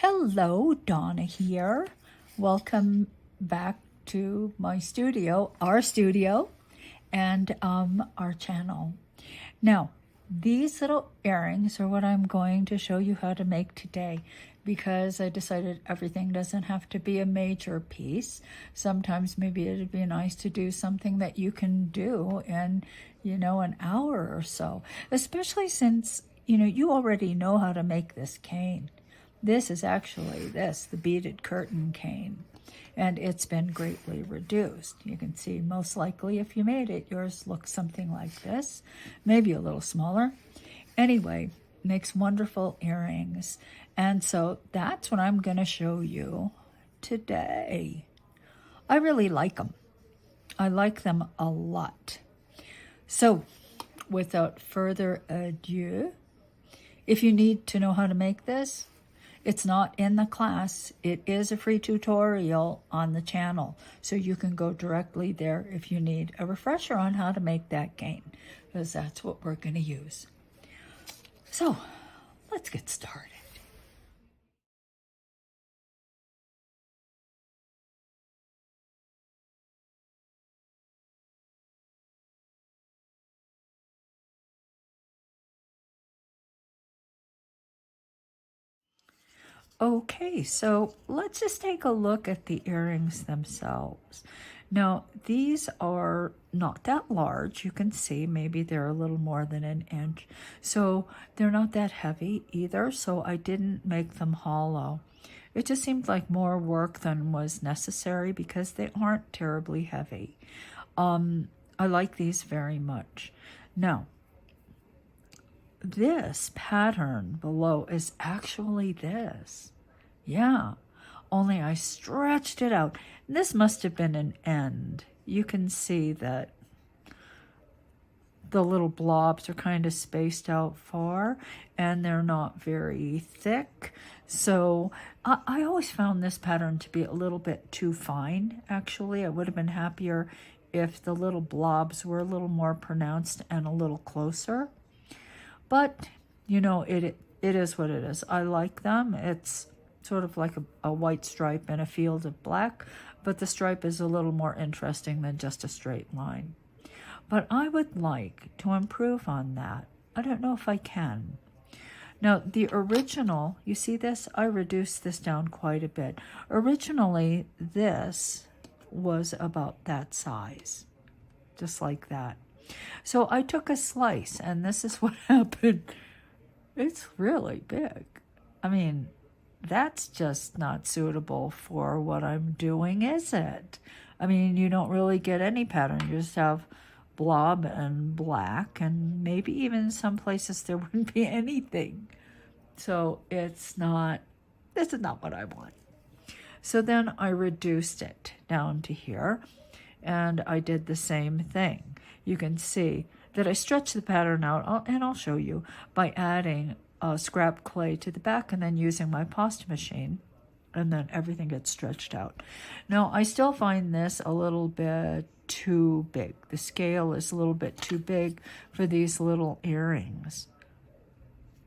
Hello, Donna here. Welcome back to my studio, our studio, and our channel. Now, these little earrings are what I'm going to show you how to make today because I decided everything doesn't have to be a major piece. Sometimes maybe it'd be nice to do something that you can do in, an hour or so, especially since, you already know how to make this cane. This is actually the beaded curtain cane, and it's been greatly reduced. You can see most likely if you made it, yours looks something like this, maybe a little smaller. Anyway, makes wonderful earrings. And so that's what I'm going to show you today. I really like them. I like them a lot. So without further ado, if you need to know how to make this, it's not in the class. It is a free tutorial on the channel, so you can go directly there if you need a refresher on how to make that cane, because that's what we're going to use. So let's get started. Okay, so let's just take a look at the earrings themselves. Now, these are not that large. You can see maybe they're a little more than an inch. So they're not that heavy either, so I didn't make them hollow. It just seemed like more work than was necessary because they aren't terribly heavy. I like these very much. Now, this pattern below is actually this. Yeah, only I stretched it out. This must have been an end. You can see that the little blobs are kind of spaced out far and they're not very thick. So I always found this pattern to be a little bit too fine, actually. I would have been happier if the little blobs were a little more pronounced and a little closer. But, it is what it is. I like them. It's sort of like a white stripe in a field of black, but the stripe is a little more interesting than just a straight line. But I would like to improve on that. I don't know if I can. Now, the original, you see this? I reduced this down quite a bit. Originally, this was about that size, just like that. So I took a slice, and this is what happened. It's really big. I mean, that's just not suitable for what I'm doing, is it? I mean, you don't really get any pattern. You just have blob and black, and maybe even some places there wouldn't be anything. So this is not what I want. So then I reduced it down to here, and I did the same thing. You can see that I stretched the pattern out, and I'll show you, by adding scrap clay to the back and then using my pasta machine, and then everything gets stretched out. Now, I still find this a little bit too big. The scale is a little bit too big for these little earrings,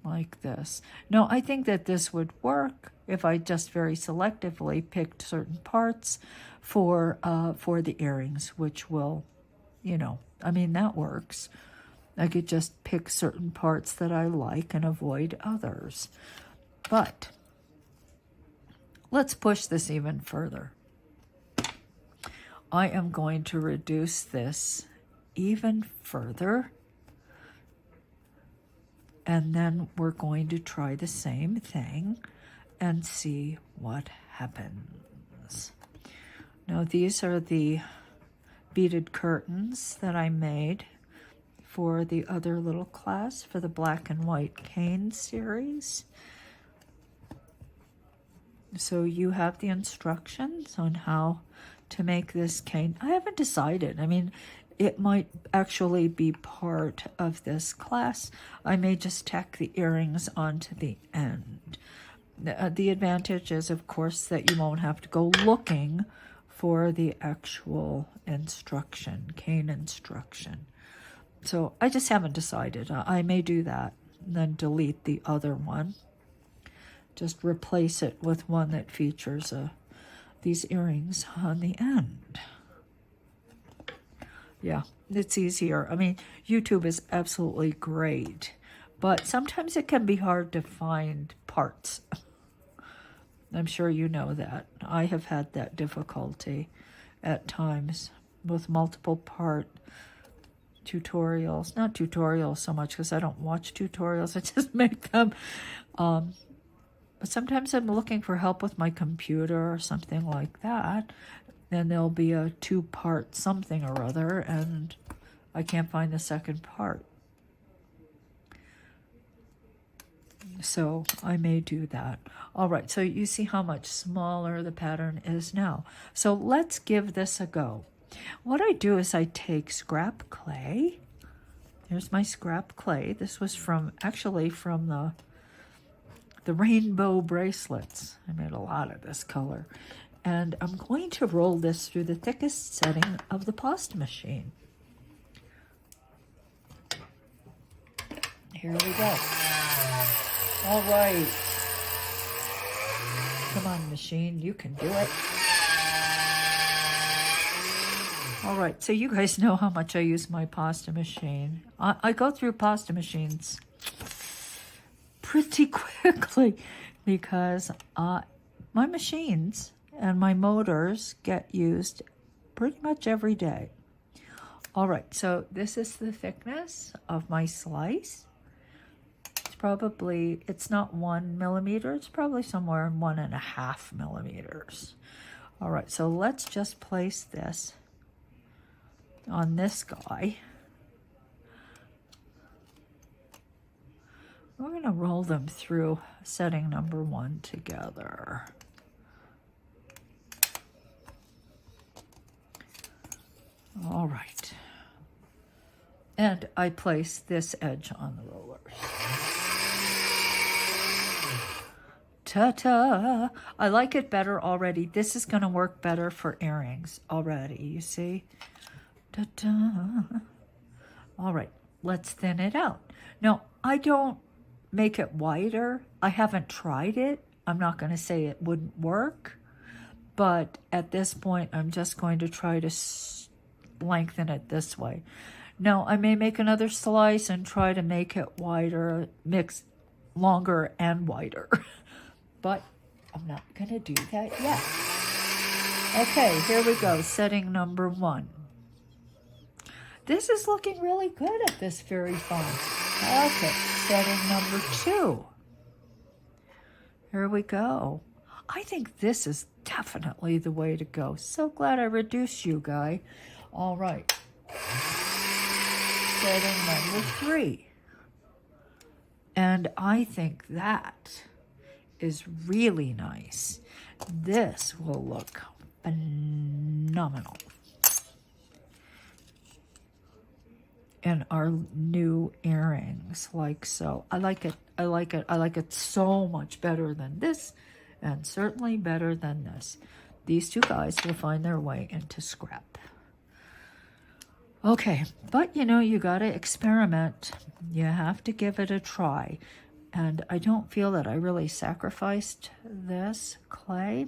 like this. Now, I think that this would work if I just very selectively picked certain parts for the earrings, which will, that works. I could just pick certain parts that I like and avoid others. But let's push this even further. I am going to reduce this even further, and then we're going to try the same thing and see what happens. Now, these are the beaded curtains that I made for the other little class, for the black and white cane series. So you have the instructions on how to make this cane. I haven't decided. I mean, it might actually be part of this class. I may just tack the earrings onto the end. The advantage is, of course, that you won't have to go looking for the actual instruction, cane instruction. So I just haven't decided. I may do that and then delete the other one. just replace it with one that features these earrings on the end. Yeah, it's easier. I mean, YouTube is absolutely great, but sometimes it can be hard to find parts. I'm sure you know that. I have had that difficulty at times with multiple part tutorials. Not tutorials so much because I don't watch tutorials. I just make them. But sometimes I'm looking for help with my computer or something like that. And there'll be a 2-part something or other, and I can't find the second part. So I may do that. All right, so you see how much smaller the pattern is now. So let's give this a go. What I do is I take scrap clay. Here's my scrap clay. This was actually from the rainbow bracelets. I made a lot of this color. And I'm going to roll this through the thickest setting of the pasta machine. Here we go. All right. Come on, machine, you can do it. All right, so you guys know how much I use my pasta machine. I go through pasta machines pretty quickly because my machines and my motors get used pretty much every day. All right, so this is the thickness of my slice. It's not 1 millimeter, it's probably somewhere in 1.5 millimeters. All right, so let's just place this on this guy. We're going to roll them through setting number 1 together. All right. And I place this edge on the roller. Ta-ta! I like it better already. This is going to work better for earrings already, you see? Ta-ta! All right, let's thin it out. Now, I don't make it wider. I haven't tried it. I'm not going to say it wouldn't work. But at this point, I'm just going to try to lengthen it this way. Now, I may make another slice and try to make it wider, mix longer and wider. But I'm not going to do that yet. Okay, here we go. Setting number 1. This is looking really good at this very fine. Okay, setting number 2. Here we go. I think this is definitely the way to go. So glad I reduced you, guy. All right. Setting number 3. And I think that is really nice. This will look phenomenal in our new earrings, like so. I like it. I like it. I like it so much better than this, and certainly better than this. These two guys will find their way into scrap. Okay, but you know, you gotta experiment. You have to give it a try. And I don't feel that I really sacrificed this clay,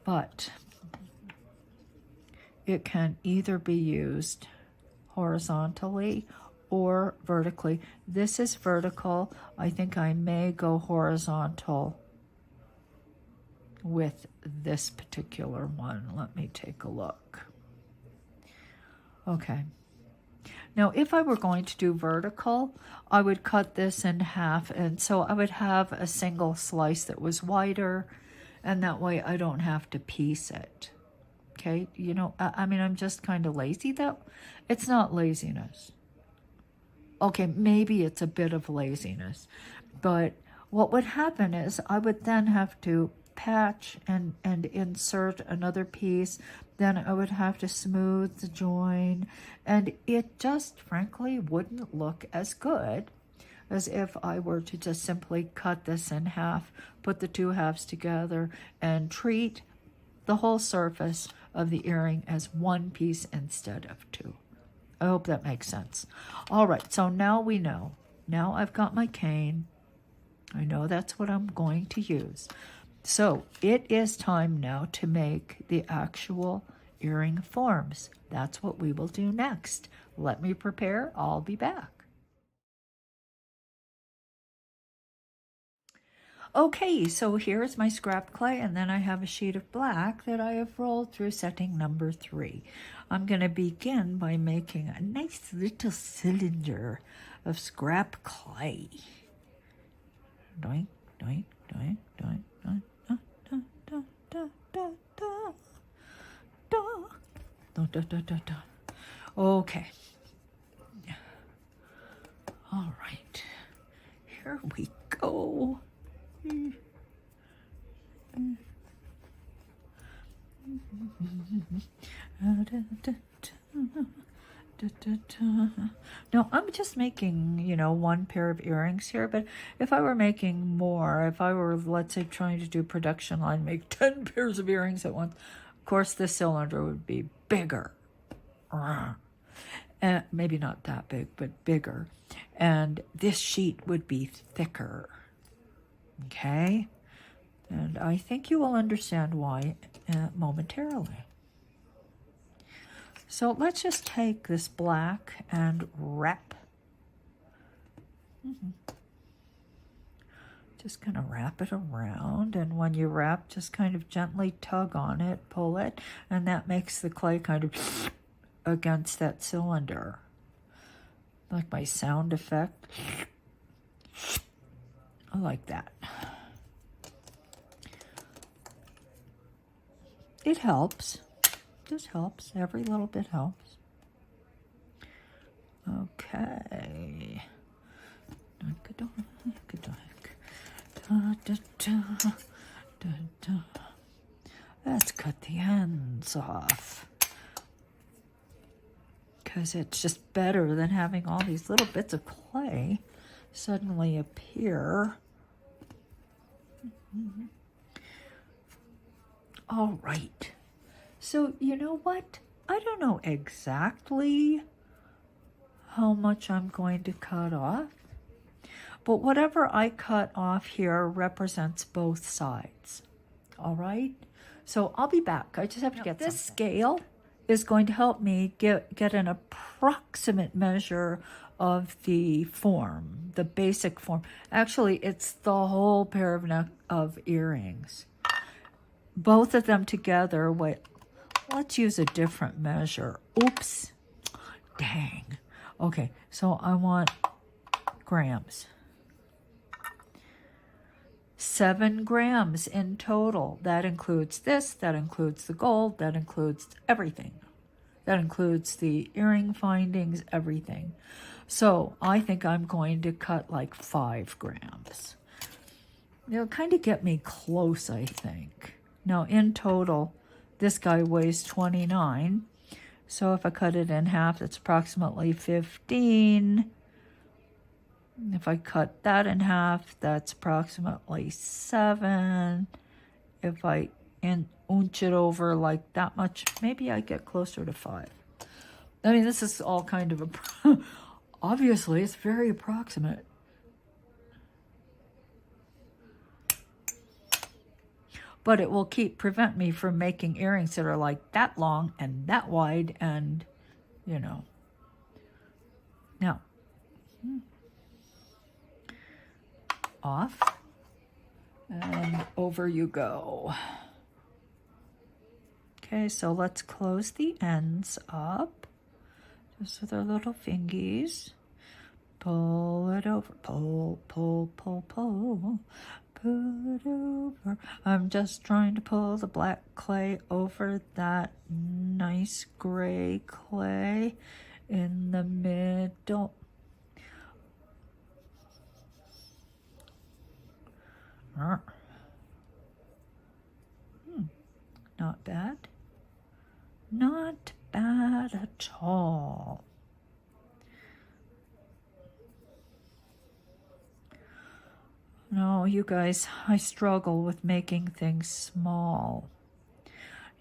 but it can either be used horizontally or vertically. This is vertical. I think I may go horizontal with this particular one. Let me take a look. Okay. Now, if I were going to do vertical, I would cut this in half, and so I would have a single slice that was wider, and that way I don't have to piece it. Okay, you know, I mean, I'm just kind of lazy. It's not laziness. Okay, maybe it's a bit of laziness, but what would happen is I would then have to patch and insert another piece. Then I would have to smooth the join, and it just frankly wouldn't look as good as if I were to just simply cut this in half, put the two halves together, and treat the whole surface of the earring as one piece instead of two. I hope that makes sense. All right, so now we know. Now I've got my cane. I know that's what I'm going to use. So it is time now to make the actual earring forms. That's what we will do next. Let me prepare. I'll be back. Okay, so here's my scrap clay, and then I have a sheet of black that I have rolled through setting number 3. I'm going to begin by making a nice little cylinder of scrap clay. Doink, doink, doink, doink, doink, da, da, da, da, da, da, da, da, da, da, da. Okay. All right. Here we go. Now, I'm just making, one pair of earrings here, but if I were making more, if I were, let's say, trying to do production line, make 10 pairs of earrings at once, of course, this cylinder would be bigger. Maybe not that big, but bigger. And this sheet would be thicker. Okay? And I think you will understand why momentarily. So let's just take this black and wrap. Just gonna wrap it around, and when you wrap, just kind of gently tug on it, pull it, and that makes the clay kind of against that cylinder. Like my sound effect. I like that. It helps. This helps. Every little bit helps. Okay. Let's cut the ends off. Because it's just better than having all these little bits of clay suddenly appear. All right. So, you know what? I don't know exactly how much I'm going to cut off, but whatever I cut off here represents both sides. All right? So I'll be back. I just have to get this scale is going to help me get an approximate measure of the form, the basic form. Actually, it's the whole pair of earrings. Both of them together, wait, let's use a different measure. Oops. Dang. Okay, so I want grams. 7 grams in total. That includes this, that includes the gold, that includes everything. That includes the earring findings, everything. So I think I'm going to cut like 5 grams. It'll kind of get me close, I think. Now, in total, this guy weighs 29. So if I cut it in half, that's approximately 15. If I cut that in half, that's approximately 7. If I inch it over like that much, maybe I get closer to 5. I mean, this is all kind of obviously, it's very approximate. But it will prevent me from making earrings that are like that long and that wide and, Now, off and over you go. Okay, so let's close the ends up just with our little fingies. Pull it over, pull, pull, pull, pull. Pull it over. I'm just trying to pull the black clay over that nice gray clay in the middle. Not bad. Not bad at all. No, you guys, I struggle with making things small.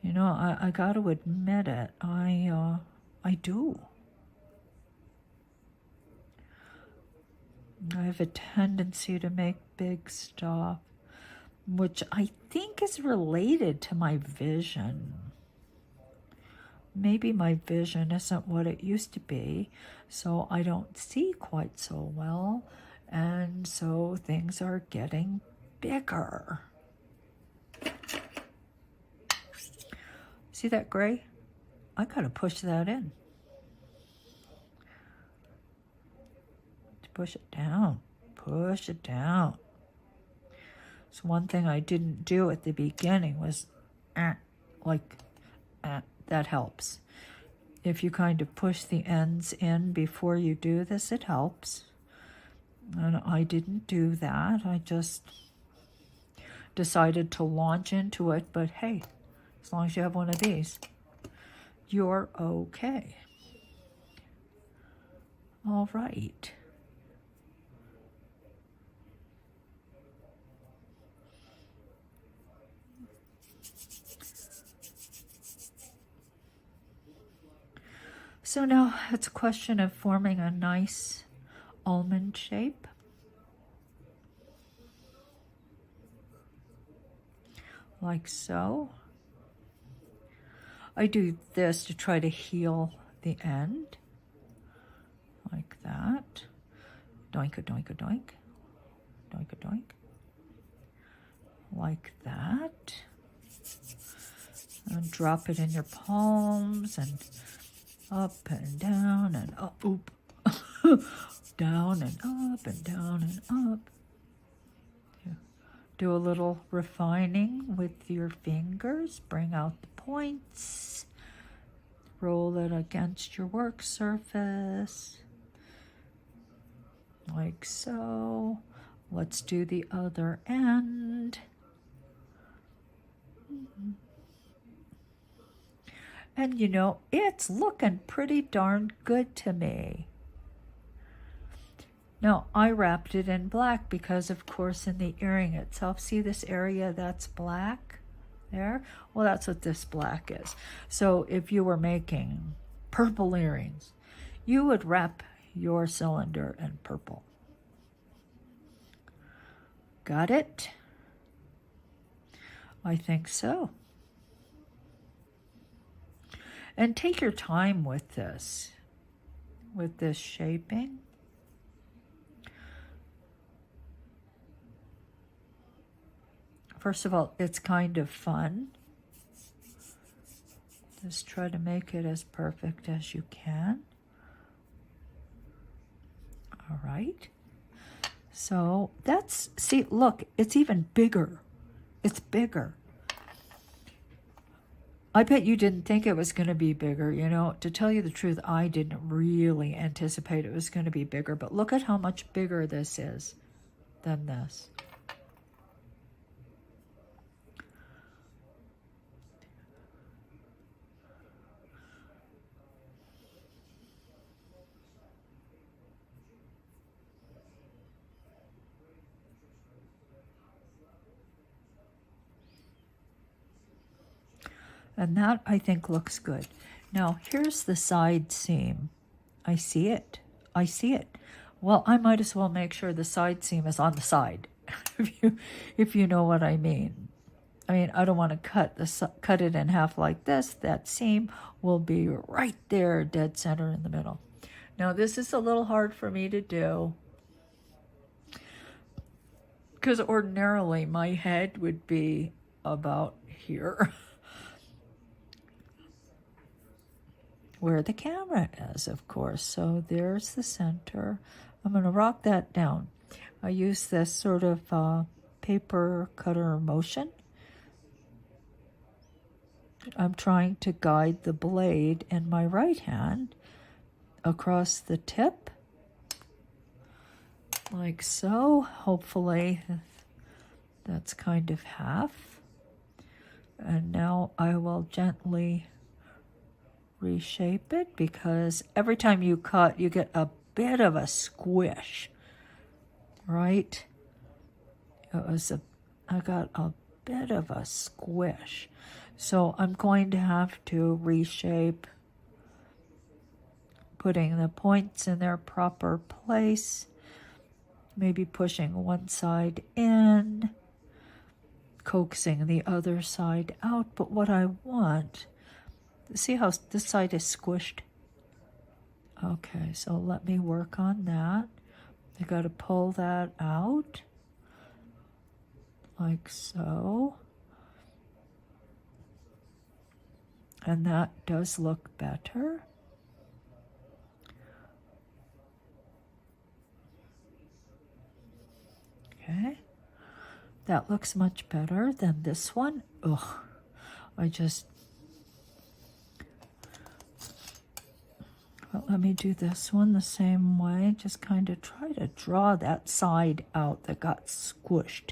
I got to admit it. I do. I have a tendency to make big stuff, which I think is related to my vision. Maybe my vision isn't what it used to be, so I don't see quite so well, and so things are getting bigger. See that gray? I gotta push that in. Push it down. Push it down. So one thing I didn't do at the beginning was that helps. If you kind of push the ends in before you do this, it helps. And I didn't do that. I just decided to launch into it, but hey, as long as you have one of these, you're okay. All right. So now it's a question of forming a nice almond shape. Like so. I do this to try to heal the end. Like that. Doink-a-doink-a-doink. Doink-a-doink. Like that. And drop it in your palms and up and down and up. Oop. Down and up and down and up. Do a little refining with your fingers. Bring out the points. Roll it against your work surface. Like so. Let's do the other end. And you know, it's looking pretty darn good to me. Now, I wrapped it in black because, of course, in the earring itself, see this area that's black there? Well, that's what this black is. So if you were making purple earrings, you would wrap your cylinder in purple. Got it? I think so. And take your time with this shaping. First of all, it's kind of fun. Just try to make it as perfect as you can. All right. So that's, see, look, it's even bigger. It's bigger. I bet you didn't think it was going to be bigger. You know, to tell you the truth, I didn't really anticipate it was going to be bigger. But look at how much bigger this is than this. And that, I think, looks good. Now, here's the side seam. I see it. I see it. Well, I might as well make sure the side seam is on the side, if you know what I mean. I mean, I don't want to cut it in half like this. That seam will be right there, dead center in the middle. Now, this is a little hard for me to do, because ordinarily my head would be about here. Where the camera is, of course. So there's the center. I'm going to rock that down. I use this sort of paper cutter motion. I'm trying to guide the blade in my right hand across the tip, like so. Hopefully that's kind of half. And now I will gently reshape it, because every time you cut, you get a bit of a squish, right? I got a bit of a squish. So I'm going to have to reshape, putting the points in their proper place, maybe pushing one side in, coaxing the other side out. But what I want, see how this side is squished? Okay, so let me work on that. I got to pull that out like so. And that does look better. Okay, that looks much better than this one. Ugh, well, let me do this one the same way. Just kind of try to draw that side out that got squished.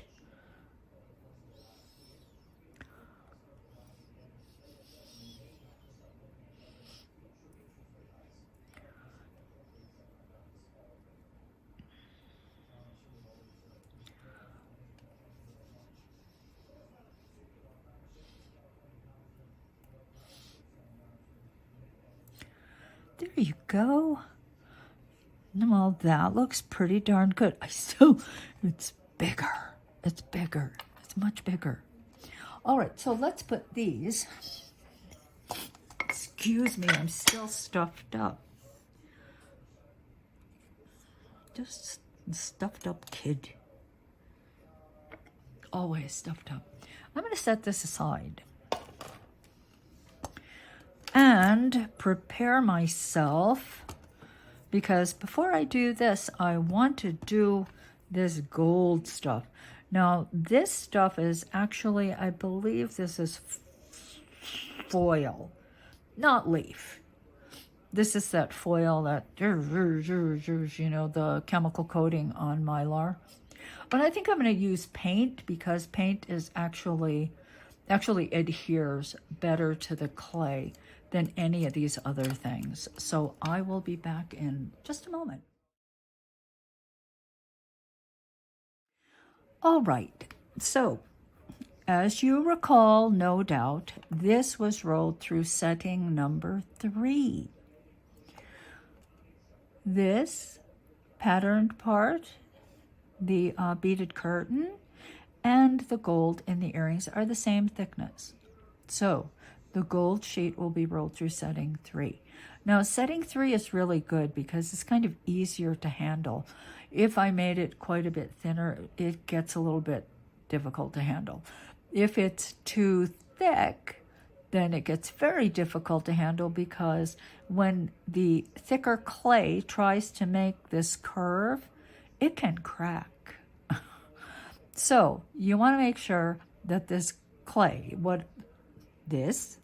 There you go. Well, that looks pretty darn good. It's bigger. It's bigger. It's much bigger. All right, so let's put these. Excuse me, I'm still stuffed up. Just stuffed up kid. Always stuffed up. I'm going to set this aside and prepare myself, because before I do this, I want to do this gold stuff. Now, this stuff is actually, I believe this is foil, not leaf. This is that foil that, you know, the chemical coating on Mylar. But I think I'm going to use paint, because paint is actually adheres better to the clay than any of these other things. So I will be back in just a moment. All right, so as you recall, no doubt, this was rolled through setting number 3. This patterned part, the beaded curtain, and the gold in the earrings are the same thickness. So the gold sheet will be rolled through setting 3. Now, setting 3 is really good because it's kind of easier to handle. If I made it quite a bit thinner, it gets a little bit difficult to handle. If it's too thick, then it gets very difficult to handle, because when the thicker clay tries to make this curve, it can crack. So you want to make sure that this clay, this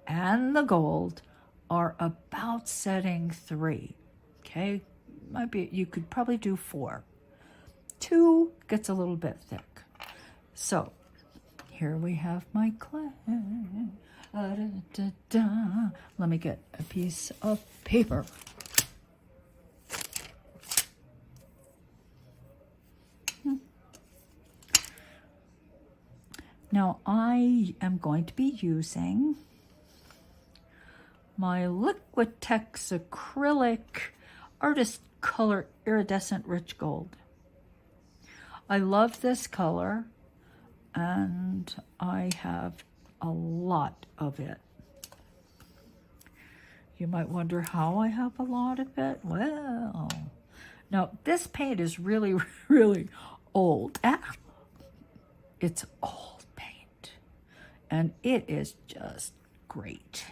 and the gold, are about setting 3. Okay, you could probably do 4. 2 gets a little bit thick. So here we have my clay. Let me get a piece of paper. Now I am going to be using my Liquitex acrylic artist color iridescent rich gold. I love this color, and I have a lot of it. You might wonder how I have a lot of it. Well, now this paint is really, really old. It's old paint, and it is just great.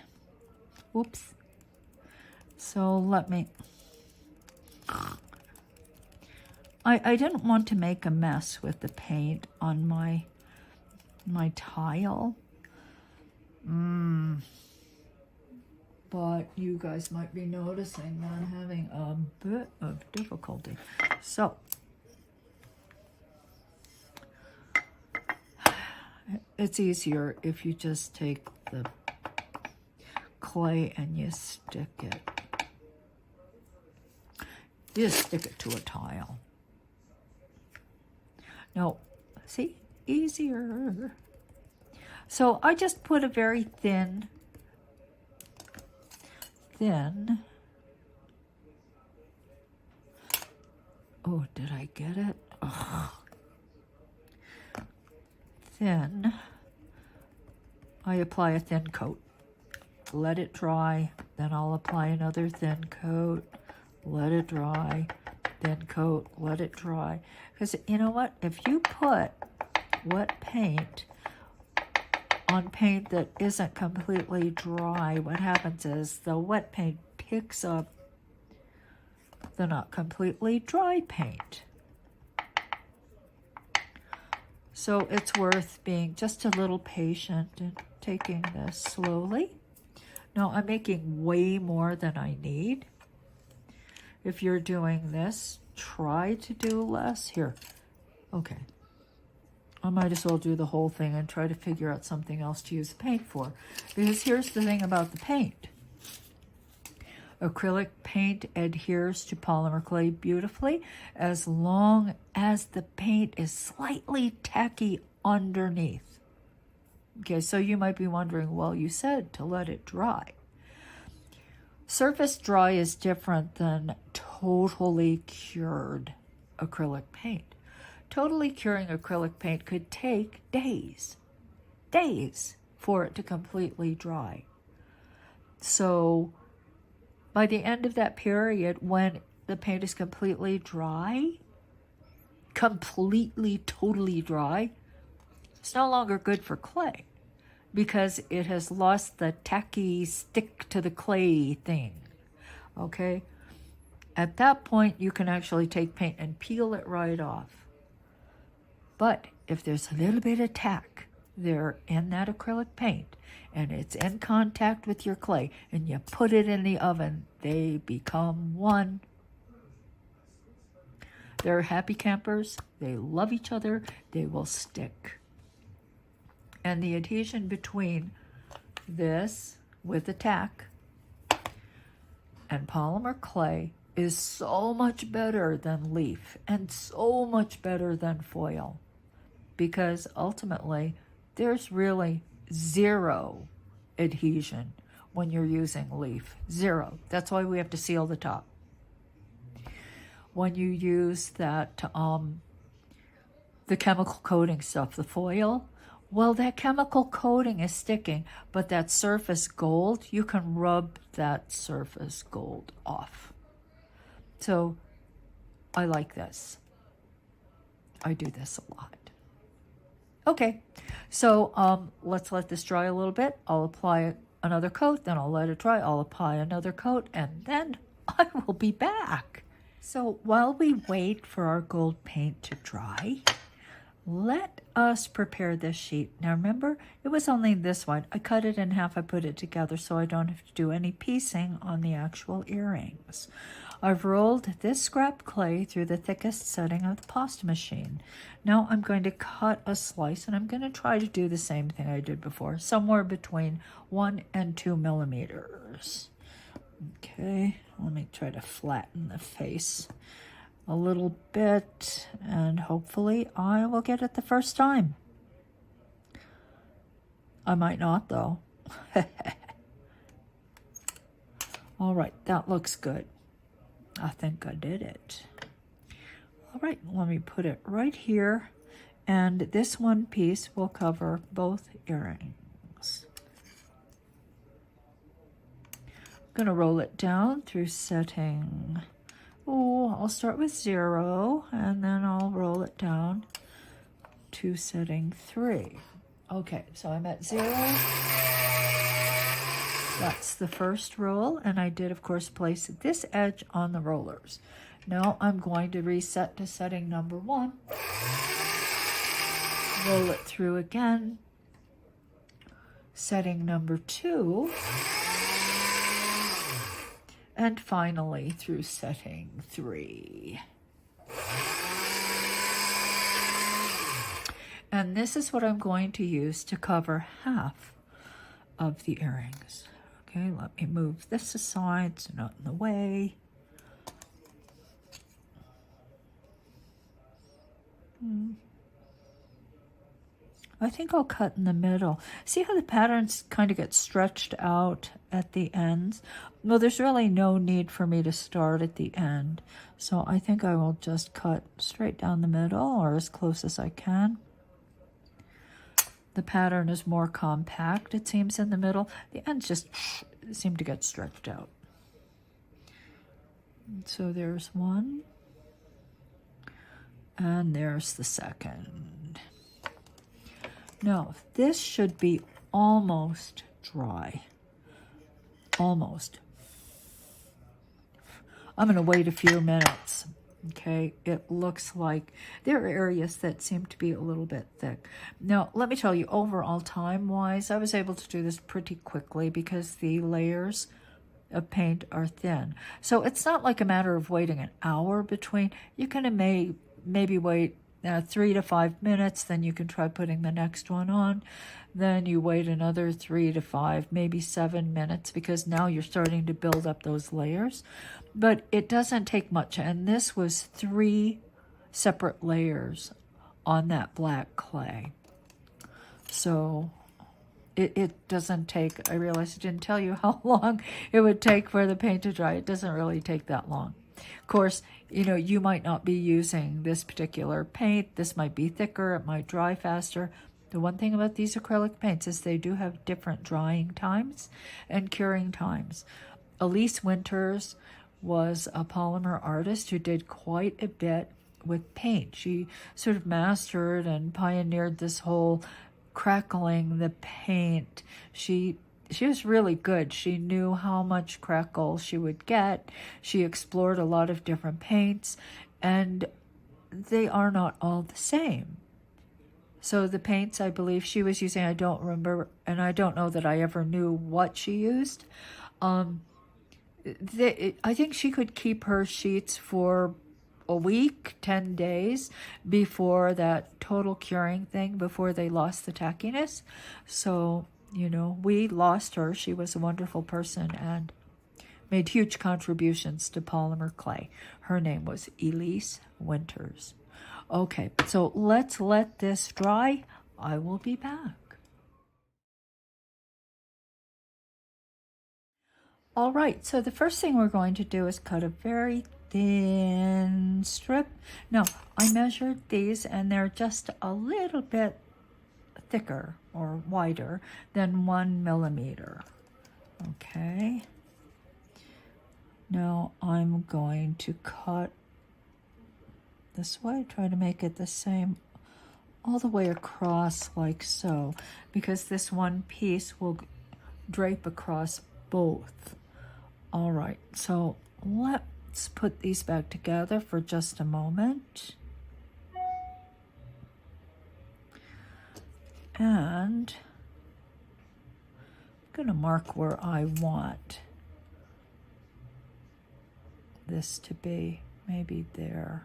Oops. So let me... I didn't want to make a mess with the paint on my tile. But you guys might be noticing that I'm having a bit of difficulty. So it's easier if you just take the clay and you stick it. You just stick it to a tile. No, see, easier. So I just put a very thin Oh, did I get it? Ugh. Then I apply a thin coat. Let it dry, then I'll apply another thin coat. Let it dry, thin coat, let it dry. Because you know what? If you put wet paint on paint that isn't completely dry, what happens is the wet paint picks up the not completely dry paint. So it's worth being just a little patient and taking this slowly. Now I'm making way more than I need. If you're doing this, try to do less. Here, okay. I might as well do the whole thing and try to figure out something else to use the paint for. Because here's the thing about the paint. Acrylic paint adheres to polymer clay beautifully as long as the paint is slightly tacky underneath. Okay, so you might be wondering, well, you said to let it dry. Surface dry is different than totally cured acrylic paint. Totally curing acrylic paint could take days for it to completely dry. So by the end of that period, when the paint is completely dry, totally dry, it's no longer good for clay because it has lost the tacky stick to the clay thing, okay? At that point, you can actually take paint and peel it right off. But if there's a little bit of tack there in that acrylic paint and it's in contact with your clay and you put it in the oven, they become one. They're happy campers. They love each other. They will stick. And the adhesion between this with the tack and polymer clay is so much better than leaf and so much better than foil, because ultimately there's really zero adhesion when you're using leaf. Zero. That's why we have to seal the top. When you use that, the chemical coating stuff, the foil, well, that chemical coating is sticking, but that surface gold, you can rub that surface gold off. So I like this. I do this a lot. Okay, so let's let this dry a little bit. I'll apply another coat, then I'll let it dry. I'll apply another coat, and then I will be back. So while we wait for our gold paint to dry, let us prepare this sheet. Now remember, it was only this wide. I cut it in half, I put it together so I don't have to do any piecing on the actual earrings. I've rolled this scrap clay through the thickest setting of the pasta machine. Now I'm going to cut a slice, and I'm going to try to do the same thing I did before, somewhere between 1 and 2 millimeters. Okay, let me try to flatten the face a little bit, and hopefully I will get it the first time. I might not, though. All right, that looks good. I think I did it. All right, let me put it right here, and this one piece will cover both earrings. I'm gonna roll it down through setting, I'll start with 0, and then I'll roll it down to setting 3. Okay, so I'm at 0. That's the first roll, and I did, of course, place this edge on the rollers. Now I'm going to reset to setting number 1. Roll it through again. Setting number 2. And finally through setting 3. And this is what I'm going to use to cover half of the earrings. Okay, let me move this aside so not in the way. I think I'll cut in the middle. See how the patterns kind of get stretched out at the ends? Well, there's really no need for me to start at the end. So I think I will just cut straight down the middle, or as close as I can. The pattern is more compact, it seems, in the middle. The ends just seem to get stretched out. So there's one. And there's the second. Now, this should be almost dry. Almost. I'm going to wait a few minutes. Okay, it looks like there are areas that seem to be a little bit thick. Now, let me tell you, overall time-wise, I was able to do this pretty quickly because the layers of paint are thin. So it's not like a matter of waiting an hour between. You can maybe wait 3 to 5 minutes, then you can try putting the next one on. Then you wait another 3 to 5, maybe 7 minutes, because now you're starting to build up those layers. But it doesn't take much, and this was 3 separate layers on that black clay. So it doesn't take, I realized I didn't tell you how long it would take for the paint to dry. It doesn't really take that long. Of course, you know, you might not be using this particular paint. This might be thicker. It might dry faster. The one thing about these acrylic paints is they do have different drying times and curing times. Elise Winters was a polymer artist who did quite a bit with paint. She sort of mastered and pioneered this whole crackling the paint. She was really good. She knew how much crackle she would get. She explored a lot of different paints, and they are not all the same. So the paints I believe she was using, I don't remember, and I don't know that I ever knew what she used. I think she could keep her sheets for a week, 10 days before that total curing thing, before they lost the tackiness. So, you know, we lost her. She was a wonderful person and made huge contributions to polymer clay. Her name was Elise Winters. Okay, so let's let this dry. I will be back. All right, so the first thing we're going to do is cut a very thin strip. Now, I measured these and they're just a little bit thicker or wider than 1 millimeter. Okay. Now I'm going to cut this way, try to make it the same all the way across like so, because this one piece will drape across both. All right, so let's put these back together for just a moment. And I'm going to mark where I want this to be, maybe there.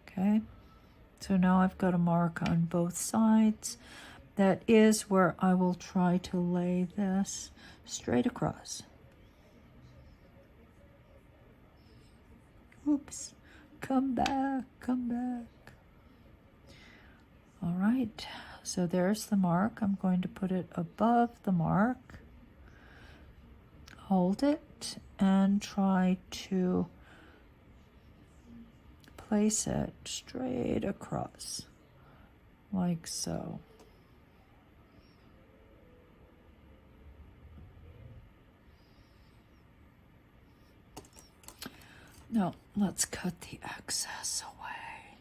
Okay, so now I've got a mark on both sides. That is where I will try to lay this straight across. Oops, come back, come back. All right, so there's the mark. I'm going to put it above the mark, hold it, and try to place it straight across, like so. Now, let's cut the excess away.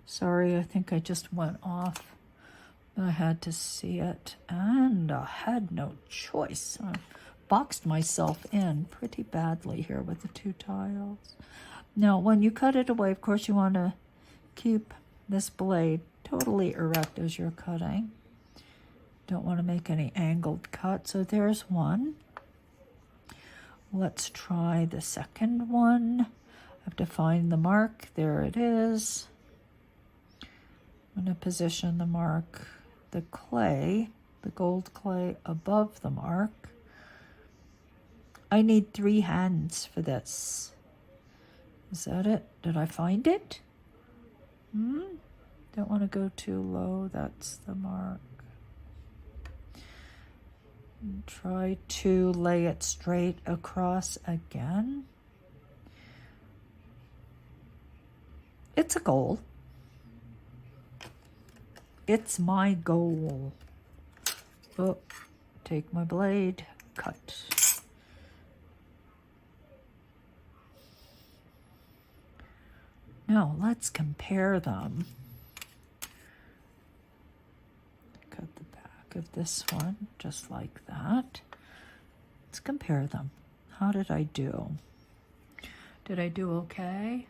Sorry, I think I just went off. I had to see it, and I had no choice. I boxed myself in pretty badly here with the 2 tiles. Now, when you cut it away, of course, you want to keep this blade totally erect as you're cutting. Don't want to make any angled cuts. So there's one. Let's try the second one. I have to find the mark. There it is. I'm going to position the mark, the clay, the gold clay above the mark. I need 3 hands for this. Is that it? Did I find it? Don't want to go too low, that's the mark. And try to lay it straight across again. It's a goal. It's my goal. Oh, take my blade, cut. Now let's compare them. Cut the back of this one just like that. Let's compare them. How did I do? Did I do okay?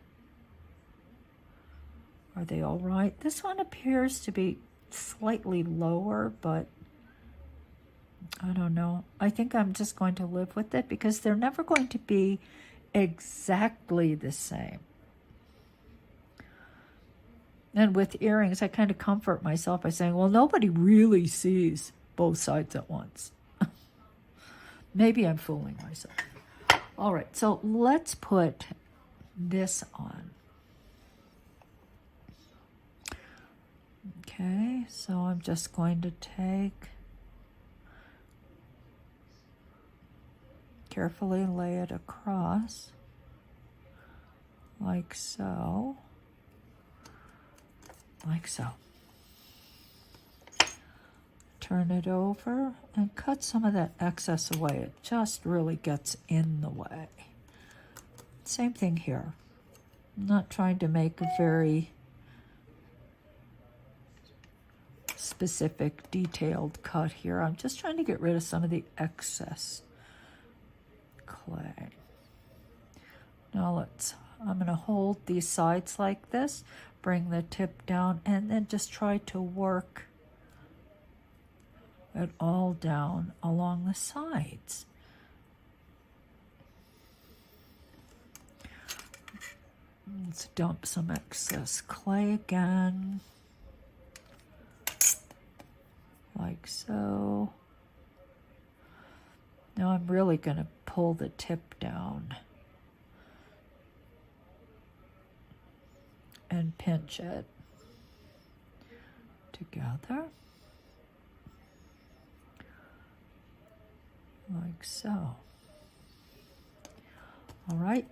Are they all right? This one appears to be slightly lower, but I don't know. I think I'm just going to live with it because they're never going to be exactly the same. And with earrings, I kind of comfort myself by saying, well, nobody really sees both sides at once. Maybe I'm fooling myself. All right, so let's put this on. Okay, so I'm just going to take, carefully lay it across, like so. Like so. Turn it over and cut some of that excess away. It just really gets in the way. Same thing here. I'm not trying to make a very specific, detailed cut here. I'm just trying to get rid of some of the excess clay. Now I'm going to hold these sides like this. Bring the tip down and then just try to work it all down along the sides. Let's dump some excess clay again, like so. Now I'm really going to pull the tip down and pinch it together, like so. All right,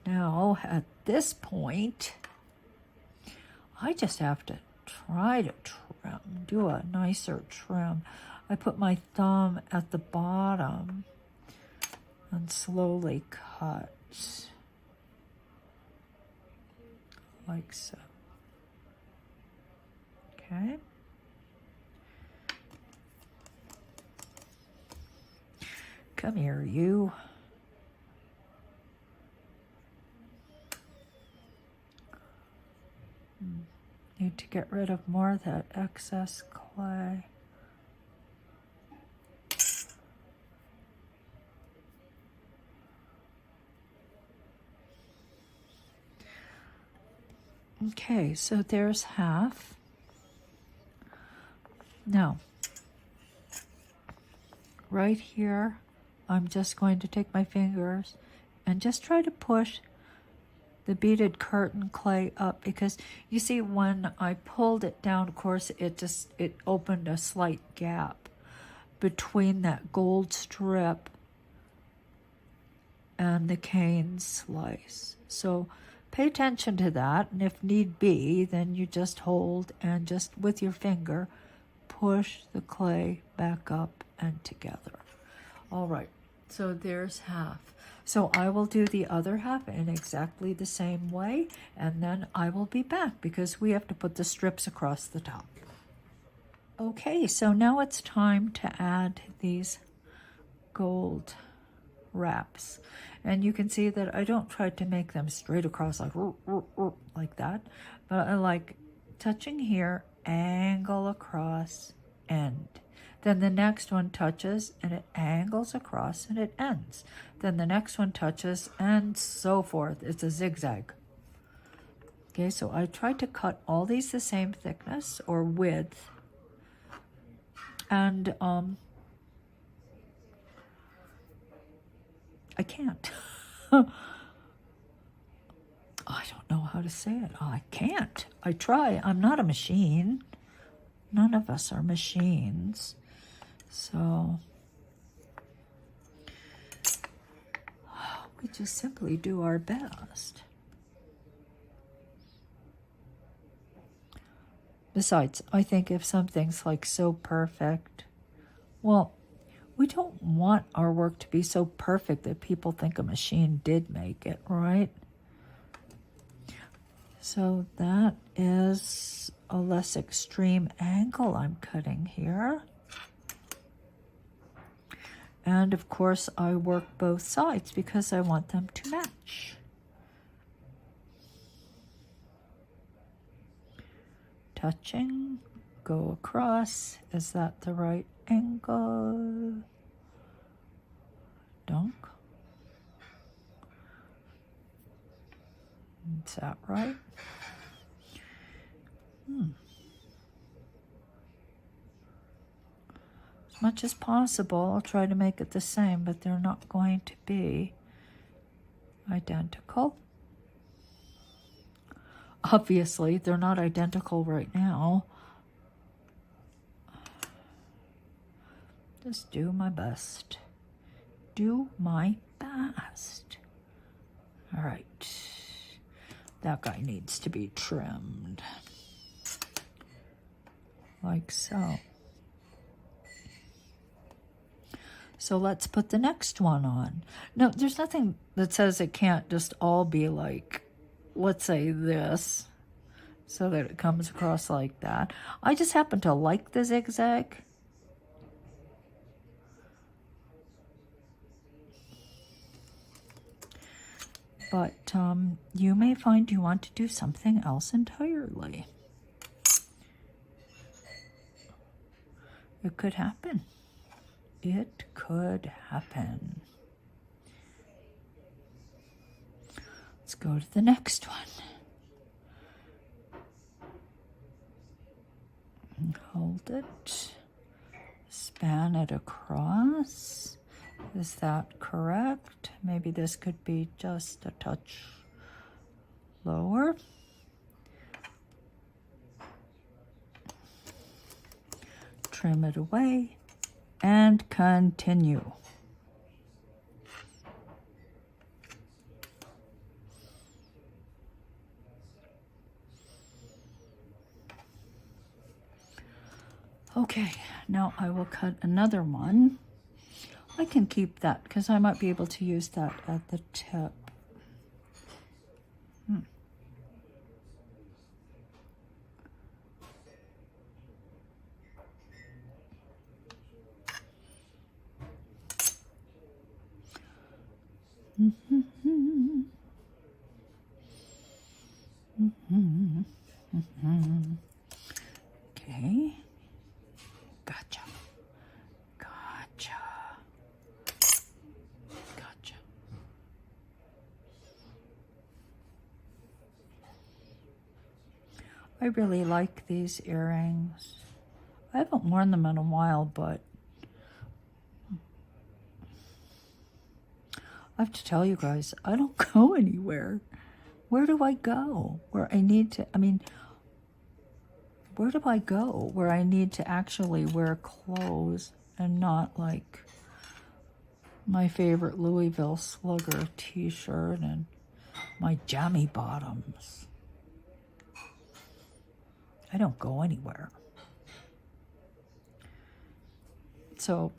now at this point, I just have to try to trim, do a nicer trim. I put my thumb at the bottom and slowly cut. Like so. Okay. Come here, you. Need to get rid of more of that excess clay. Okay, so there's half. Now, right here, I'm just going to take my fingers and just try to push the beaded curtain clay up, because you see when I pulled it down, of course, it opened a slight gap between that gold strip and the cane slice. So pay attention to that, and if need be, then you just hold and just with your finger push the clay back up and together. All right, so there's half. So I will do the other half in exactly the same way, and then I will be back because we have to put the strips across the top. Okay, so now it's time to add these gold wraps. And you can see that I don't try to make them straight across like that, but I like touching here, angle across, end. Then the next one touches and it angles across and it ends. Then the next one touches and so forth. It's a zigzag. Okay, so I try to cut all these the same thickness or width. And I can't. I don't know how to say it. I can't. I try. I'm not a machine. None of us are machines. So we just simply do our best. Besides, I think if something's like so perfect, well, we don't want our work to be so perfect that people think a machine did make it, right? So that is a less extreme angle I'm cutting here. And of course, I work both sides because I want them to match. Touching, go across. Is that the right angle? Dunk. Is that right? As much as possible, I'll try to make it the same, but they're not going to be identical. Obviously, they're not identical right now. Just do my best. Do my best. All right. That guy needs to be trimmed. Like so. So let's put the next one on. No, there's nothing that says it can't just all be like, let's say this, so that it comes across like that. I just happen to like the zigzag. But you may find you want to do something else entirely. It could happen. It could happen. Let's go to the next one. Hold it. Span it across. Is that correct? Maybe this could be just a touch lower. Trim it away and continue. Okay, now I will cut another one. I can keep that because I might be able to use that at the tip. Okay. Gotcha. Gotcha. Gotcha. I really like these earrings. I haven't worn them in a while, but I have to tell you guys, I don't go anywhere. Where do I go? Where I need to, where do I go where I need to actually wear clothes and not like my favorite Louisville Slugger t-shirt and my jammy bottoms? I don't go anywhere. So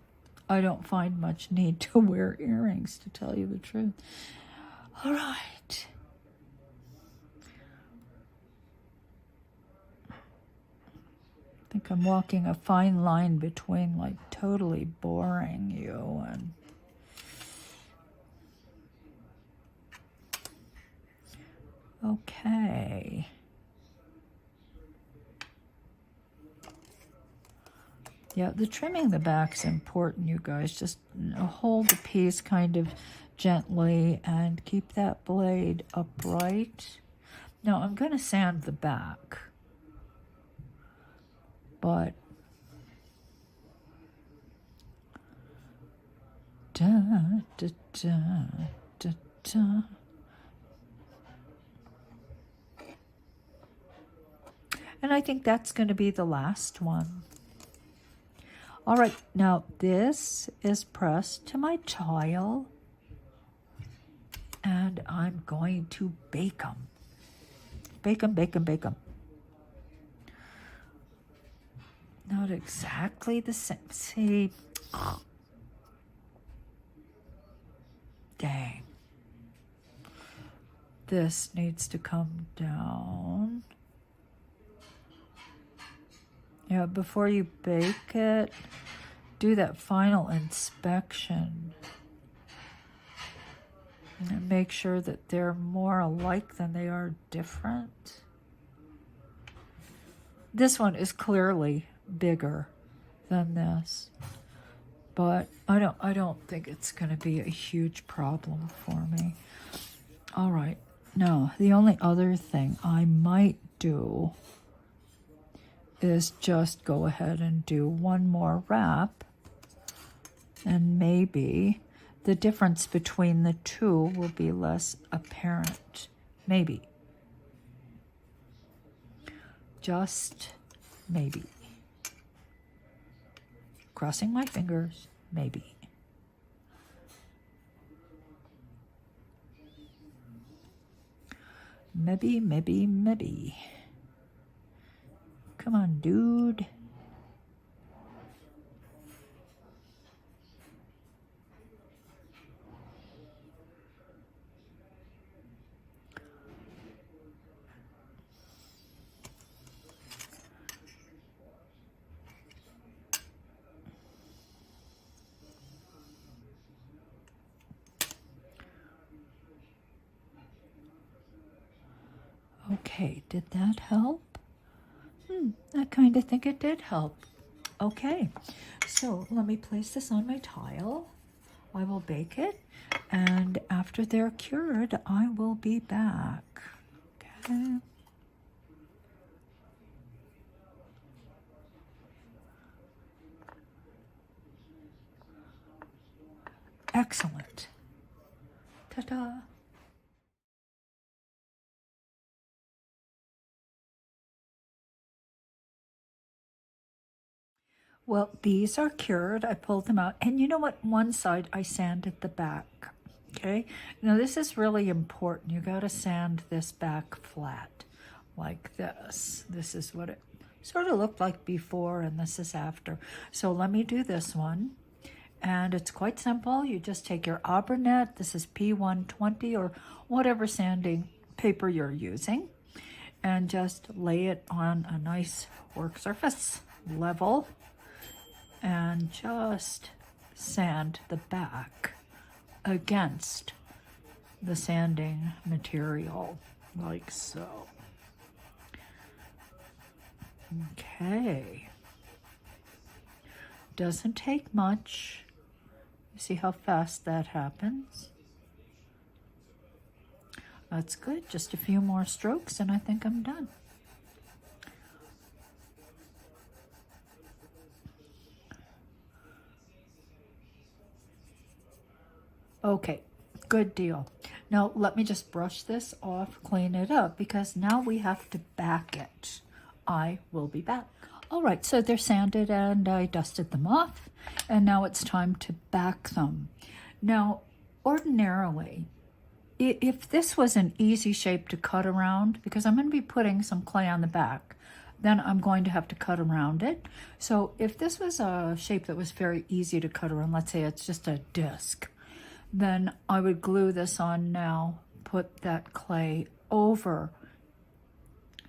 I don't find much need to wear earrings, to tell you the truth. All right. I think I'm walking a fine line between like totally boring you and okay. Yeah, the trimming the back's important, you guys. Just hold the piece kind of gently and keep that blade upright. Now, I'm going to sand the back, but da, da, da, da, da. And I think that's going to be the last one. All right, now this is pressed to my tile, and I'm going to bake them. Bake them, bake them, bake them. Not exactly the same. See, dang. This needs to come down. Yeah, before you bake it, do that final inspection. And make sure that they're more alike than they are different. This one is clearly bigger than this, but I don't think it's going to be a huge problem for me. All right, now the only other thing I might do is just go ahead and do one more wrap, and maybe the difference between the two will be less apparent. Maybe. Just maybe. Crossing my fingers, maybe. Maybe, maybe, maybe. Come on, dude. Okay, did that help? I kind of think it did help. Okay, so let me place this on my tile. I will bake it, and after they're cured, I will be back. Okay. Excellent. Ta-da. Well, these are cured. I pulled them out. And you know what? One side I sanded the back. Okay. Now this is really important. You got to sand this back flat like this. This is what it sort of looked like before, and this is after. So let me do this one. And it's quite simple. You just take your Auburnet. This is P120 or whatever sanding paper you're using. And just lay it on a nice work surface, level. And just sand the back against the sanding material, like so. Okay. Doesn't take much. You see how fast that happens? That's good. Just a few more strokes and I think I'm done. Okay, good deal. Now let me just brush this off, clean it up, because now we have to back it. I will be back. All right, so they're sanded and I dusted them off, and now it's time to back them. Now, ordinarily, if this was an easy shape to cut around, because I'm going to be putting some clay on the back, then I'm going to have to cut around it. So if this was a shape that was very easy to cut around, let's say it's just a disc, then I would glue this on now, put that clay over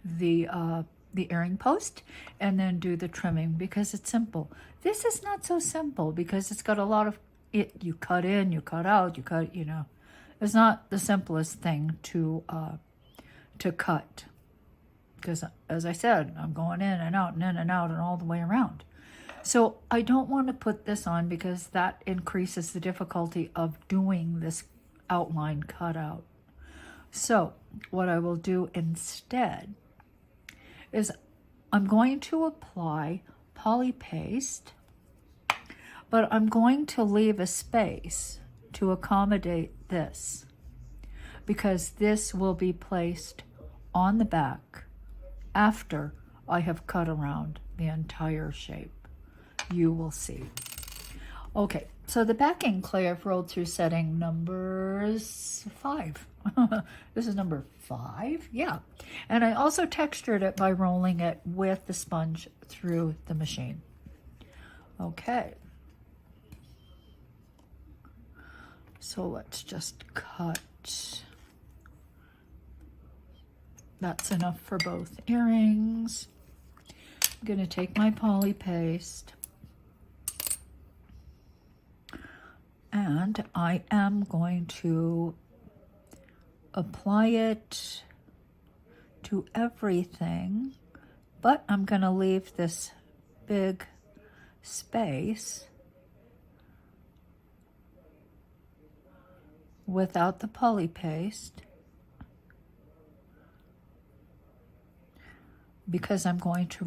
the earring post, and then do the trimming, because it's simple. This is not so simple because it's got a lot of it. You cut in, you cut out, you cut, you know. It's not the simplest thing to cut, because as I said, I'm going in and out and in and out and all the way around. So I don't want to put this on because that increases the difficulty of doing this outline cutout. So what I will do instead is I'm going to apply poly paste, but I'm going to leave a space to accommodate this, because this will be placed on the back after I have cut around the entire shape. You will see. Okay, so the backing clay I've rolled through setting numbers 5. This is number 5, yeah. And I also textured it by rolling it with the sponge through the machine. Okay. So let's just cut. That's enough for both earrings. I'm going to take my poly paste and I am going to apply it to everything, but I'm going to leave this big space without the poly paste, because I'm going to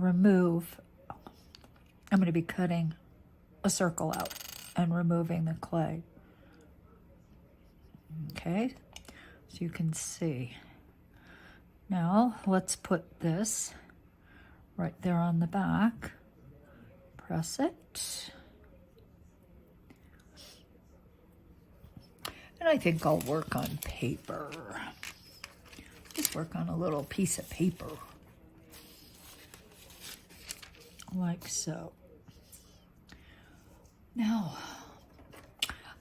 be cutting a circle out and removing the clay. Okay, so you can see. Now let's put this right there on the back. Press it. And I think I'll work on paper. Just work on a little piece of paper. Like so. Now,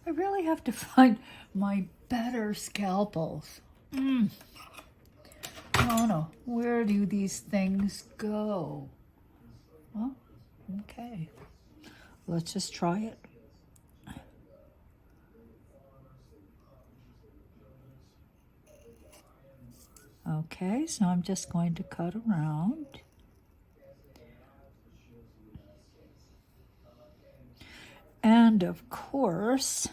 I really have to find my better scalpels. Donna, where do these things go? Well, okay. Let's just try it. Okay, so I'm just going to cut around. And of course,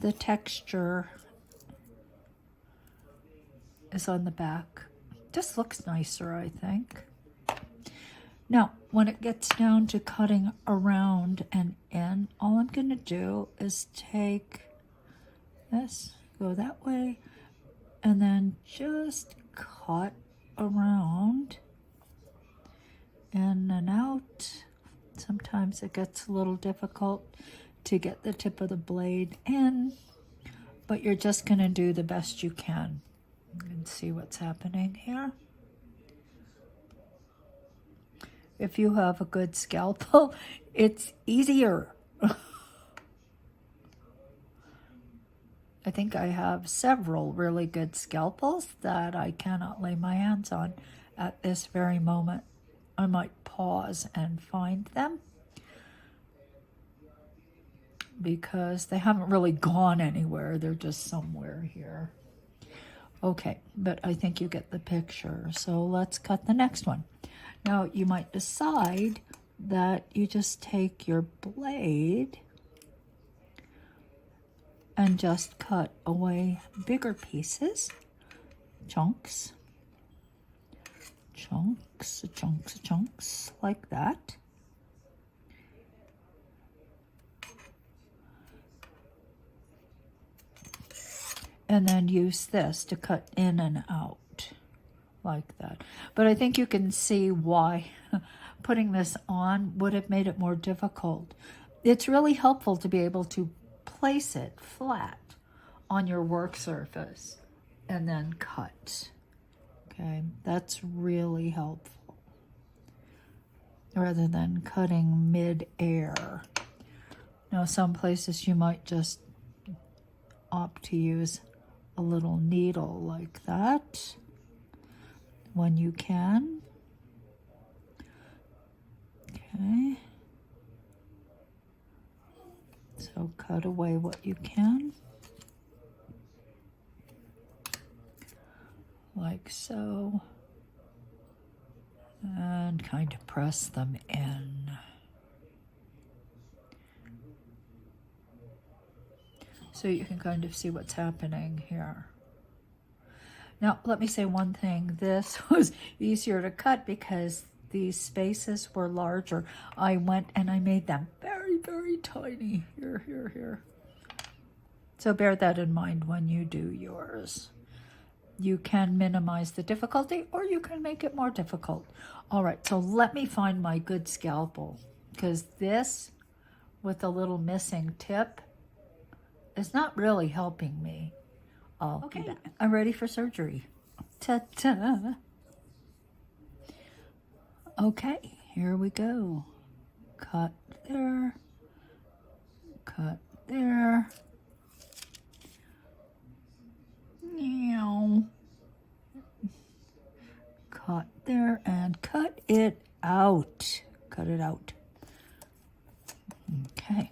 the texture is on the back. Just looks nicer, I think. Now, when it gets down to cutting around and in, all I'm going to do is take this, go that way, and then just cut around in and out. Sometimes it gets a little difficult to get the tip of the blade in, but you're just going to do the best you can. And see what's happening here. If you have a good scalpel, it's easier. I think I have several really good scalpels that I cannot lay my hands on at this very moment. I might pause and find them because they haven't really gone anywhere. They're just somewhere here. Okay, but I think you get the picture. So let's cut the next one. Now, you might decide that you just take your blade and just cut away bigger pieces, chunks, like that. And then use this to cut in and out like that. But I think you can see why putting this on would have made it more difficult. It's really helpful to be able to place it flat on your work surface and then cut. Okay, that's really helpful. Rather than cutting mid-air. Now, some places you might just opt to use a little needle like that when you can. Okay. So cut away what you can. Like so. And kind of press them in. So you can kind of see what's happening here. Now, let me say one thing. This was easier to cut because these spaces were larger. I went and I made them very, very tiny. Here. So bear that in mind when you do yours. You can minimize the difficulty or you can make it more difficult. All right, so let me find my good scalpel, because this with a little missing tip is not really helping me. Okay, I'm ready for surgery. Ta-ta. Okay, here we go. Cut there, cut there. Cut there and cut it out. Cut it out. Okay.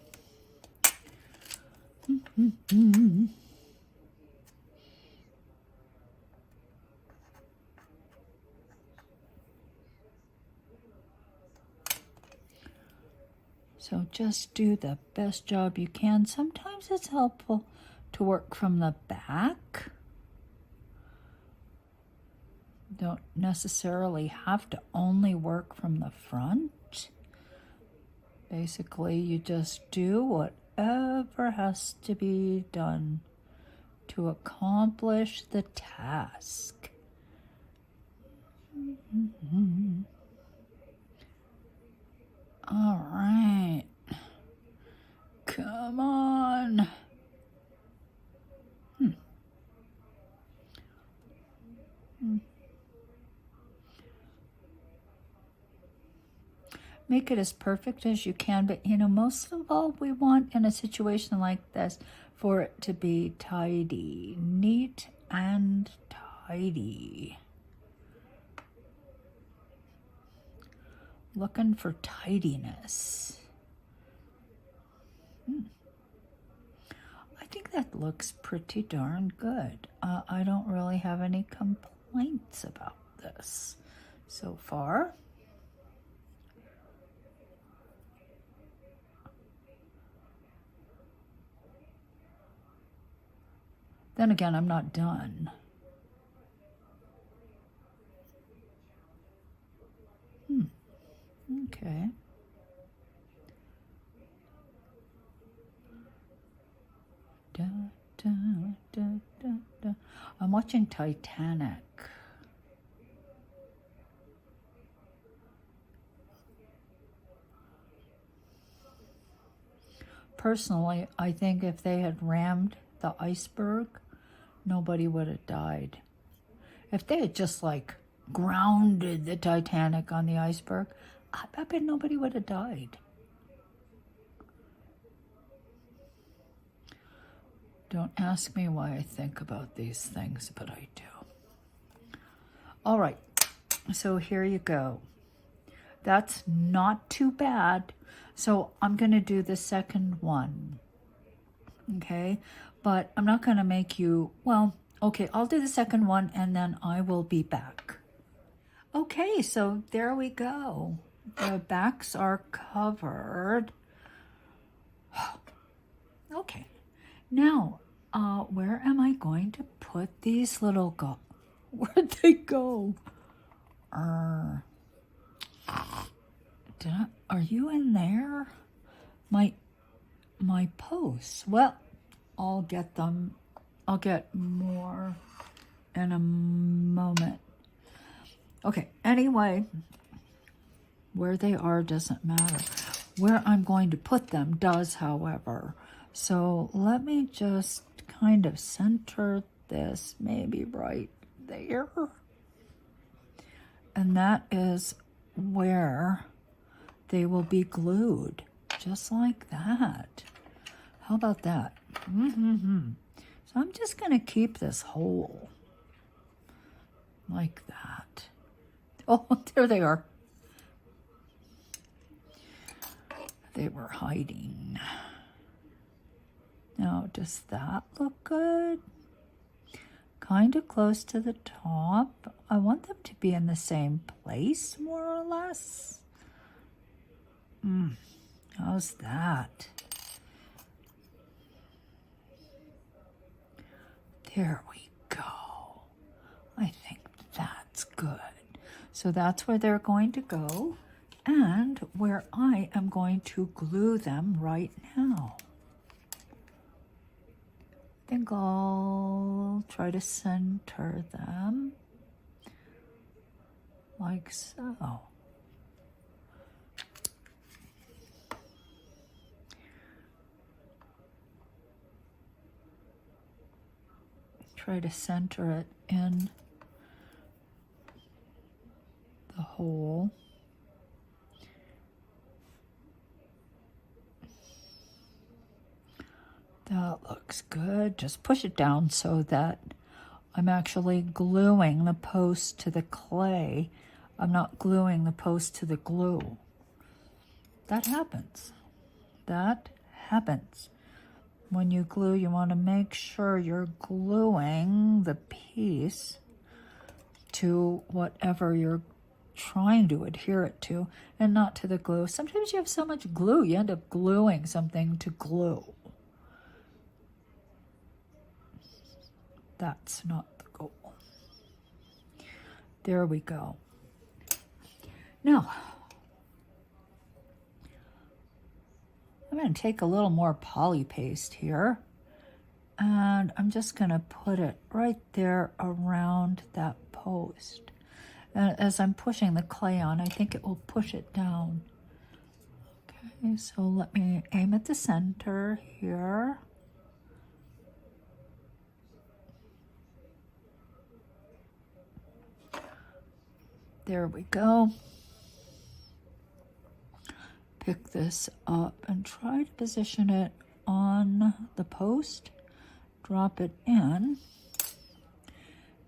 So just do the best job you can. Sometimes it's helpful to work from the back. Don't necessarily have to only work from the front. Basically, you just do whatever has to be done to accomplish the task. All right. Come on. Make it as perfect as you can, but you know, most of all, we want in a situation like this for it to be tidy, neat and tidy. Looking for tidiness. I think that looks pretty darn good. I don't really have any complaints about this so far. Then again, I'm not done. Okay. Da, da, da, da, da. I'm watching Titanic. Personally, I think if they had rammed the iceberg, nobody would have died. If they had just like grounded the Titanic on the iceberg, I bet nobody would have died. Don't ask me why I think about these things, but I do. All right, so here you go. That's not too bad. So I'm going to do the second one. Okay, but I'm not going to make you, well, okay, I'll do the second one and then I will be back. Okay, so there we go. The backs are covered. Okay, now, where am I going to put these little where'd they go? Are you in there? My posts. Well, I'll get them. I'll get more in a moment. Okay, anyway, where they are doesn't matter. Where I'm going to put them does, however. So let me just kind of center this maybe right there. And that is where they will be glued, just like that. How about that? So I'm just going to keep this whole like that. Oh, there they are. They were hiding. Now, does that look good? Kind of close to the top. I want them to be in the same place, more or less. How's that? There we go. I think that's good. So that's where they're going to go and where I am going to glue them right now. think I'll try to center them like so. Try to center it in the hole. That looks good. Just push it down so that I'm actually gluing the post to the clay. I'm not gluing the post to the glue. That happens. That happens. When you glue, you want to make sure you're gluing the piece to whatever you're trying to adhere it to and not to the glue. Sometimes you have so much glue, you end up gluing something to glue. That's not the goal. There we go. Now, I'm going to take a little more poly paste here, and I'm just going to put it right there around that post. And as I'm pushing the clay on, I think it will push it down. Okay, so let me aim at the center here. There we go. Pick this up and try to position it on the post. Drop it in.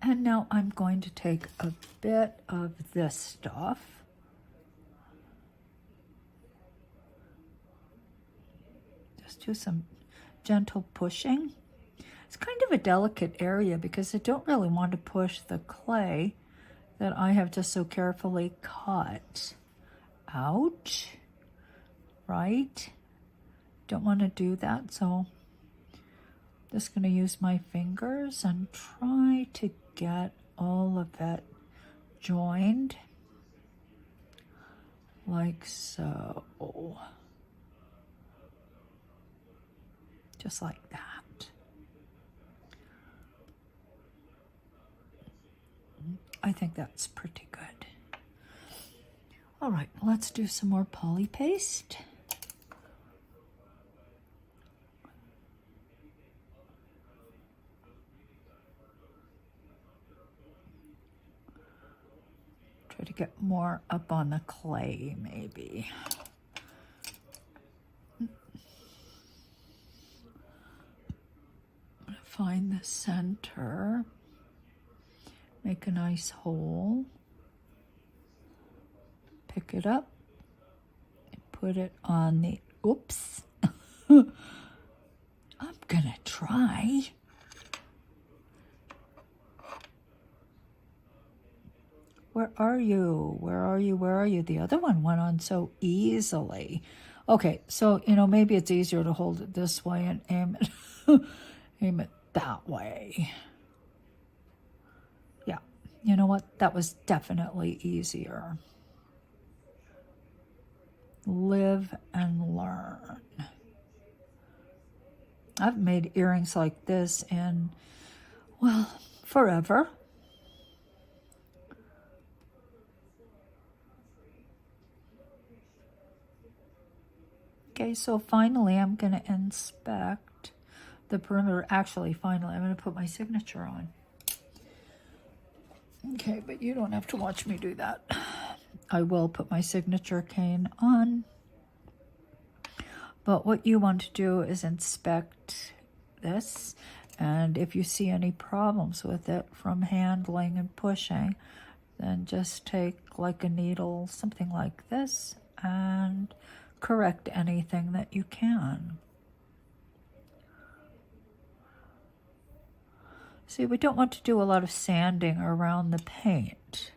And now I'm going to take a bit of this stuff. Just do some gentle pushing. It's kind of a delicate area because I don't really want to push the clay that I have just so carefully cut out. Right? Don't want to do that, so just going to use my fingers and try to get all of it joined like so. Just like that. I think that's pretty good. All right, let's do some more poly paste. Try to get more up on the clay, maybe. Find the center. Make a nice hole. Pick it up. And put it on the, oops. I'm gonna try. Where are you? Where are you? Where are you? The other one went on so easily. Okay, so, maybe it's easier to hold it this way and aim it that way. Yeah, you know what? That was definitely easier. Live and learn. I've made earrings like this in, well, forever. Okay, so finally I'm going to inspect the perimeter. Actually, finally, I'm going to put my signature on. Okay, but you don't have to watch me do that. I will put my signature cane on. But what you want to do is inspect this, and if you see any problems with it from handling and pushing, then just take like a needle, something like this, and correct anything that you can. See, we don't want to do a lot of sanding around the paint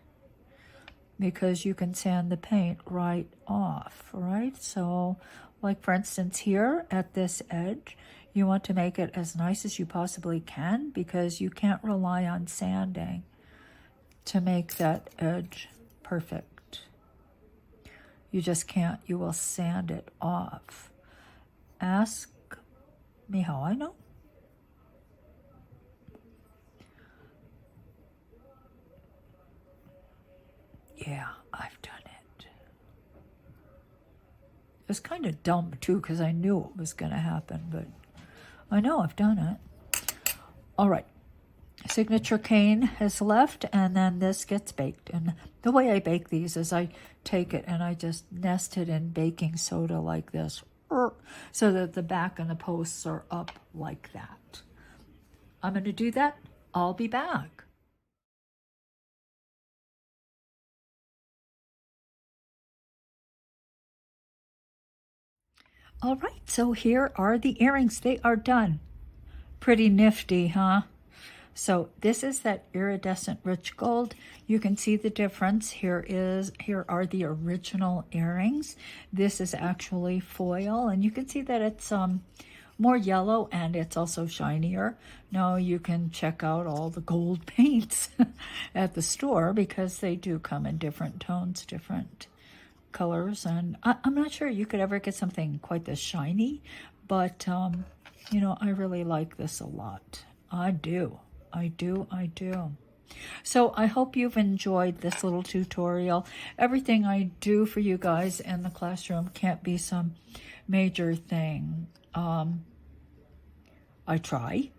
because you can sand the paint right off, right? So, like for instance here at this edge, you want to make it as nice as you possibly can because you can't rely on sanding to make that edge perfect. You just can't. You will sand it off. Ask me how I know. Yeah, I've done it. It was kind of dumb too because I knew it was going to happen, but I know I've done it. All right. Signature cane has left, and then this gets baked. And the way I bake these is I take it and I just nest it in baking soda like this, so that the back and the posts are up like that. I'm going to do that. I'll be back. All right, so here are the earrings. They are done. Pretty nifty, huh? So this is that iridescent rich gold. You can see the difference. Here are the original earrings. This is actually foil, and you can see that it's more yellow and it's also shinier. Now you can check out all the gold paints at the store because they do come in different tones, different colors, and I'm not sure you could ever get something quite this shiny, but you know, I really like this a lot. I do. So I hope you've enjoyed this little tutorial. Everything I do for you guys in the classroom can't be some major thing. I try,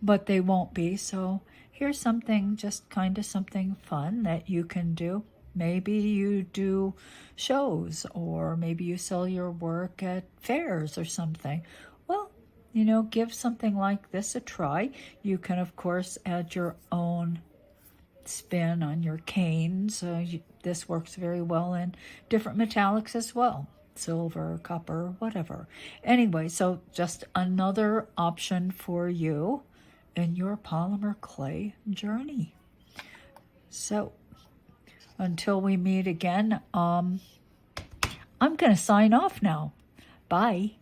but they won't be. So here's something, just kind of something fun that you can do. Maybe you do shows, or maybe you sell your work at fairs or something. Well, you know, give something like this a try. You can, of course, add your own spin on your canes. This works very well in different metallics as well. Silver, copper, whatever. Anyway, so just another option for you in your polymer clay journey. So until we meet again, I'm going to sign off now. Bye.